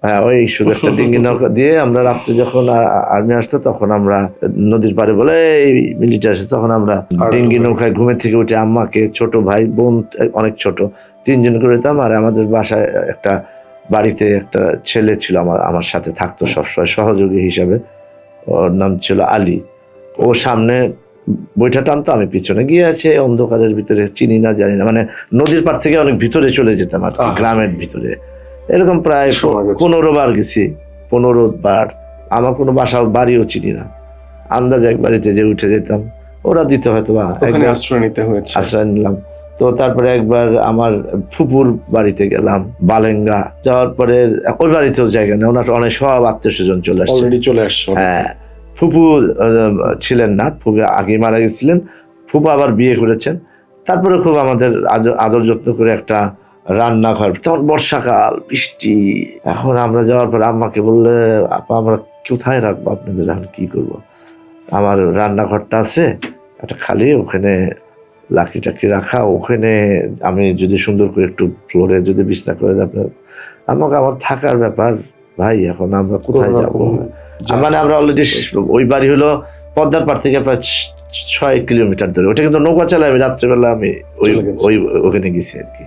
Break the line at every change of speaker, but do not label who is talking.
হ্যাঁ, ওই শুধু একটা ডিঙ্গি নৌকা দিয়ে আমরা রাত্রে যখন আর্মি আসতো তখন আমরা নদীর পাড়ে বলে এই মিলিটারি আসে, তখন আমরা ডিঙ্গি নৌকায় ঘুমের থেকে উঠে আম্মাকে, ছোট ভাই বোন অনেক ছোট, 3 জন করে যেতাম। আর আমাদের বাসায় একটা বাড়িতে একটা ছেলে ছিল আমার সাথে থাকতো সবসময় সহযোগী হিসাবে, ওর নাম ছিল আলী। ও সামনে বইটা টানতো, আমি পিছনে গিয়ে আছে অন্ধকারের ভিতরে, চিনি না জানি না, মানে নদীর পাড় থেকে অনেক ভিতরে চলে যেতাম আর কি, গ্রামের ভিতরে। এরকম প্রায় 15 বার গেছি, 15 বার। আমার কোনো বাড়িও চিনি না, আন্দাজ এক বাড়িতে যে উঠে যেতাম, ওরা দিতে হয়তো বা আশ্রয় নিলাম। তো তারপরে একবার আমার ফুপুর বাড়িতে গেলাম বালেঙ্গা, যাওয়ার পরে ওই বাড়িতেও জায়গা নেই, ওনার অনেক সব আত্মীয় স্বজন চলে আসছে। হ্যাঁ, ফুপু ছিলেন না, ফুপু আগে মারা গেছিলেন, ফুপু আবার বিয়ে করেছেন। তারপরে খুব আমাদের আদর যত্ন করে একটা রান্নাঘর, তখন বর্ষাকাল, বৃষ্টি। এখন আমরা যাওয়ার পর আম্মাকে বললে, আপা আমরা কোথায় রাখবো আপনাদের, এখন কি করবো? আমার রান্নাঘরটা আছে একটা খালি, ওখানে লাকড়ি টাকড়ি রাখা, ওখানে আমি যদি সুন্দর করে একটু ফ্লোরে যদি বিছনা করে দেয় আপনার। আমাকে আমার থাকার ব্যাপার ভাই, এখন আমরা কোথায় যাবো? মানে আমরা অলরেডি, ওই বাড়ি হলো পদ্মার পাড় থেকে প্রায় 6 কিলোমিটার ধরে, ওটা কিন্তু নৌকা চালায় আমি রাত্রেবেলা আমি ওখানে গেছি আর কি।